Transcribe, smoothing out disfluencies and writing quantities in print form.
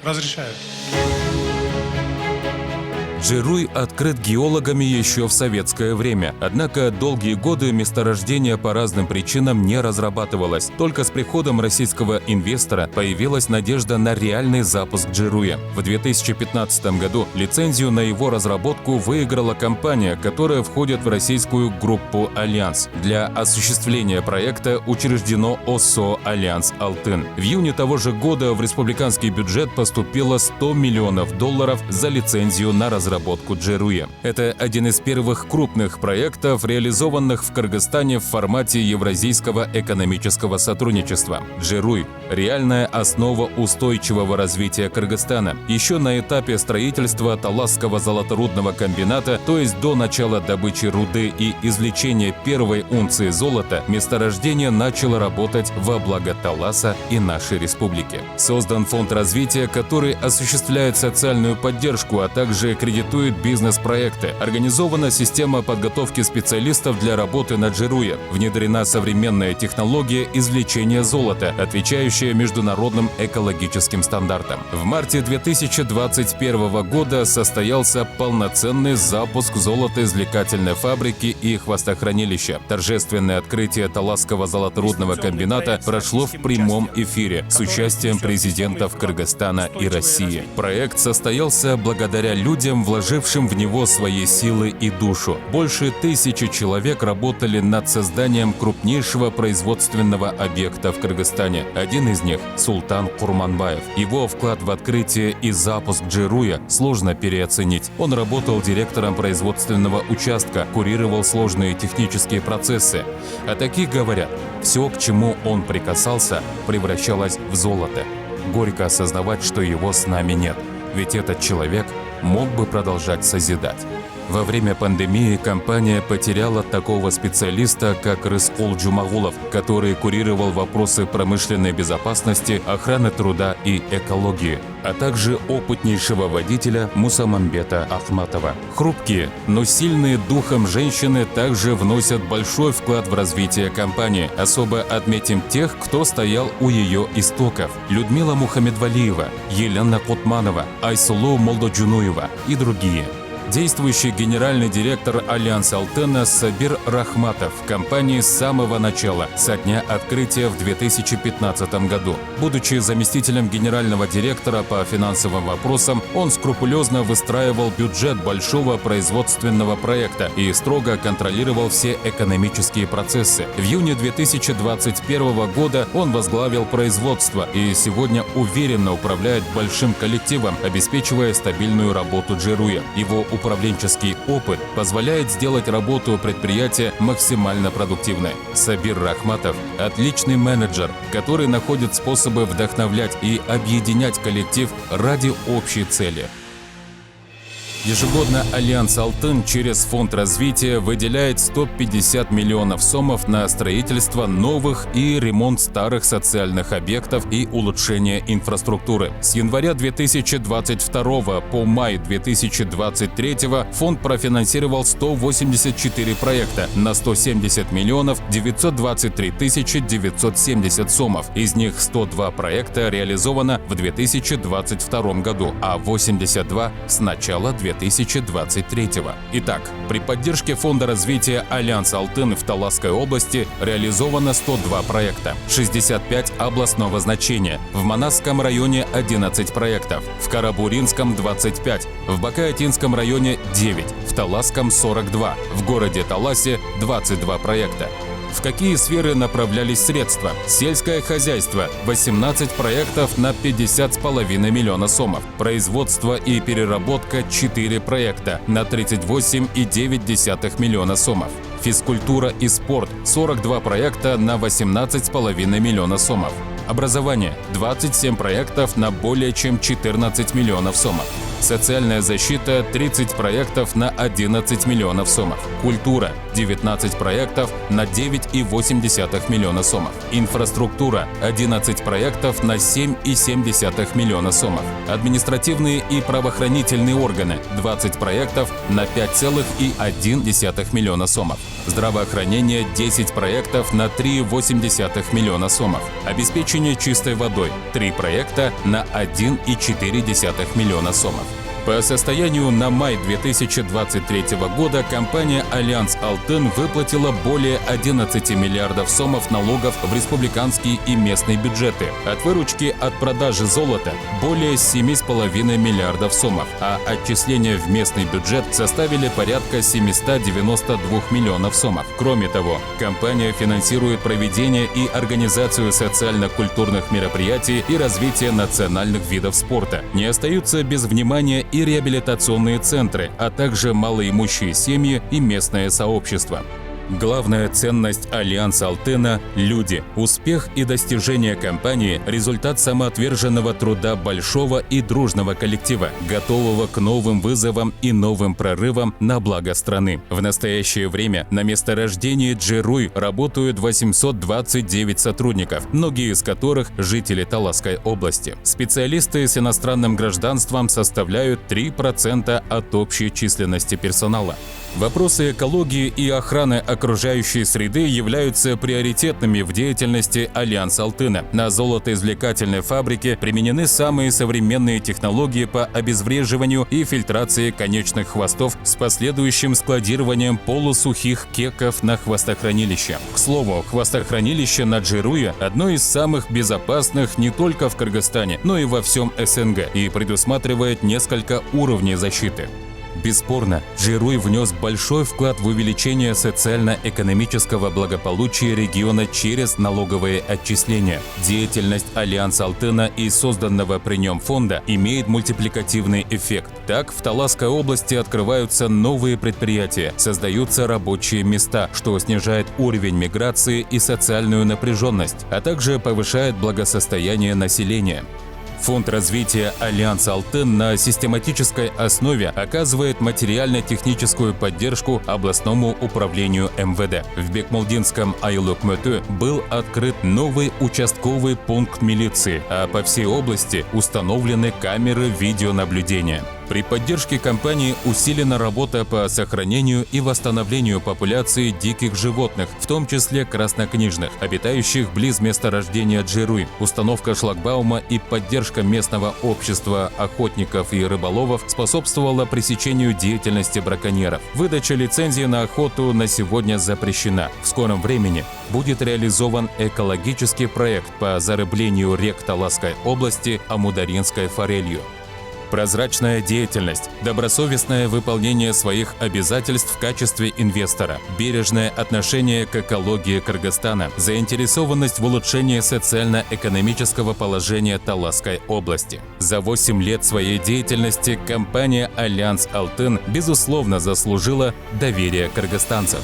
Разрешаю. Джируй открыт геологами еще в советское время, однако долгие годы месторождение по разным причинам не разрабатывалось. Только с приходом российского инвестора появилась надежда на реальный запуск Джируя. В 2015 году лицензию на его разработку выиграла компания, которая входит в российскую группу «Альянс». Для осуществления проекта учреждено ОСО «Альянс Алтын». В июне того же года в республиканский бюджет поступило $100 миллионов за лицензию на разработку Джируя. Это один из первых крупных проектов, реализованных в Кыргызстане в формате Евразийского экономического сотрудничества. Джируй – реальная основа устойчивого развития Кыргызстана. Еще на этапе строительства Таласского золоторудного комбината, то есть до начала добычи руды и извлечения первой унции золота, месторождение начало работать во благо Таласа и нашей республики. Создан фонд развития, который осуществляет социальную поддержку, а также кредитует бизнес-проекты. Организована система подготовки специалистов для работы на Джируе. Внедрена современная технология извлечения золота, отвечающая международным экологическим стандартам. В марте 2021 года состоялся полноценный запуск золотоизвлекательной фабрики и хвостохранилища. Торжественное открытие Таласского золоторудного комбината прошло в прямом эфире с участием президентов Кыргызстана и России. Проект состоялся благодаря людям, вложившим в него свои силы и душу. Больше 1000 человек работали над созданием крупнейшего производственного объекта в Кыргызстане. Один из них – Султан Курманбаев. Его вклад в открытие и запуск Джируя сложно переоценить. Он работал директором производственного участка, курировал сложные технические процессы. А таких говорят, все, к чему он прикасался, превращалось в золото. Горько осознавать, что его с нами нет. Ведь этот человек мог бы продолжать созидать. Во время пандемии компания потеряла такого специалиста, как Рыскул Джумагулов, который курировал вопросы промышленной безопасности, охраны труда и экологии, а также опытнейшего водителя Мусамамбета Ахматова. Хрупкие, но сильные духом женщины также вносят большой вклад в развитие компании. Особо отметим тех, кто стоял у ее истоков: Людмила Мухамедвалиева, Елена Кутманова, Айсулу Молдоджунуева и другие. Действующий генеральный директор Альянса Алтына Сабир Рахматов в компании с самого начала, со дня открытия в 2015 году. Будучи заместителем генерального директора по финансовым вопросам, он скрупулезно выстраивал бюджет большого производственного проекта и строго контролировал все экономические процессы. В июне 2021 года он возглавил производство и сегодня уверенно управляет большим коллективом, обеспечивая стабильную работу Джируя. Его управленческий опыт позволяет сделать работу предприятия максимально продуктивной. Сабир Рахматов – отличный менеджер, который находит способы вдохновлять и объединять коллектив ради общей цели. Ежегодно Альянс Алтын через фонд развития выделяет 150 миллионов сомов на строительство новых и ремонт старых социальных объектов и улучшение инфраструктуры. С января 2022 по май 2023 фонд профинансировал 184 проекта на 170 миллионов 923 тысячи 970 сомов. Из них 102 проекта реализовано в 2022 году, а 82 с начала 2023. Итак, при поддержке Фонда развития Альянс Алтын в Таласской области реализовано 102 проекта, 65 областного значения, в Манасском районе 11 проектов, в Карабуринском 25, в Бакаятинском районе 9, в Таласском 42, в городе Таласе 22 проекта. В какие сферы направлялись средства? Сельское хозяйство – 18 проектов на 50,5 миллиона сомов. Производство и переработка – 4 проекта на 38,9 миллиона сомов. Физкультура и спорт – 42 проекта на 18,5 миллиона сомов. Образование – 27 проектов на более чем 14 миллионов сомов. Социальная защита – 30 проектов на 11 миллионов сомов. Культура – 19 проектов на 9,8 миллиона сомов. Инфраструктура – 11 проектов на 7,7 миллиона сомов. Административные и правоохранительные органы – 20 проектов на 5,1 миллиона сомов. Здравоохранение – 10 проектов на 3,8 миллиона сомов. Обеспечение чистой водой – 3 проекта на 1,4 миллиона сомов. По состоянию на май 2023 года компания «Альянс Алтын» выплатила более 11 миллиардов сомов налогов в республиканские и местные бюджеты. От выручки от продажи золота – более 7,5 миллиардов сомов, а отчисления в местный бюджет составили порядка 792 миллионов сомов. Кроме того, компания финансирует проведение и организацию социально-культурных мероприятий и развитие национальных видов спорта. Не остаются без внимания и реабилитационные центры, а также малоимущие семьи и местное сообщество. Главная ценность Альянса Алтына – люди. Успех и достижения компании – результат самоотверженного труда большого и дружного коллектива, готового к новым вызовам и новым прорывам на благо страны. В настоящее время на месторождении Джируй работают 829 сотрудников, многие из которых – жители Таласской области. Специалисты с иностранным гражданством составляют 3% от общей численности персонала. Вопросы экологии и охраны окружающей среды являются приоритетными в деятельности Альянса Алтына. На золотоизвлекательной фабрике применены самые современные технологии по обезвреживанию и фильтрации конечных хвостов с последующим складированием полусухих кеков на хвостохранилище. К слову, хвостохранилище на Джируе – одно из самых безопасных не только в Кыргызстане, но и во всем СНГ и предусматривает несколько уровней защиты. Бесспорно, Джируй внес большой вклад в увеличение социально-экономического благополучия региона через налоговые отчисления. Деятельность Альянса Алтына и созданного при нем фонда имеет мультипликативный эффект. Так, в Таласской области открываются новые предприятия, создаются рабочие места, что снижает уровень миграции и социальную напряженность, а также повышает благосостояние населения. Фонд развития Альянса Алтын на систематической основе оказывает материально-техническую поддержку областному управлению МВД. В Бекмулдинском Айлыкмөтү был открыт новый участковый пункт милиции, а по всей области установлены камеры видеонаблюдения. При поддержке компании усилена работа по сохранению и восстановлению популяции диких животных, в том числе краснокнижных, обитающих близ месторождения Джируй. Установка шлагбаума и поддержка местного общества охотников и рыболовов способствовала пресечению деятельности браконьеров. Выдача лицензии на охоту на сегодня запрещена. В скором времени будет реализован экологический проект по зарыблению рек Таласской области амударинской форелью. Прозрачная деятельность, добросовестное выполнение своих обязательств в качестве инвестора, бережное отношение к экологии Кыргызстана, заинтересованность в улучшении социально-экономического положения Таласской области. За 8 лет своей деятельности компания «Альянс Алтын» безусловно заслужила доверие кыргызстанцев.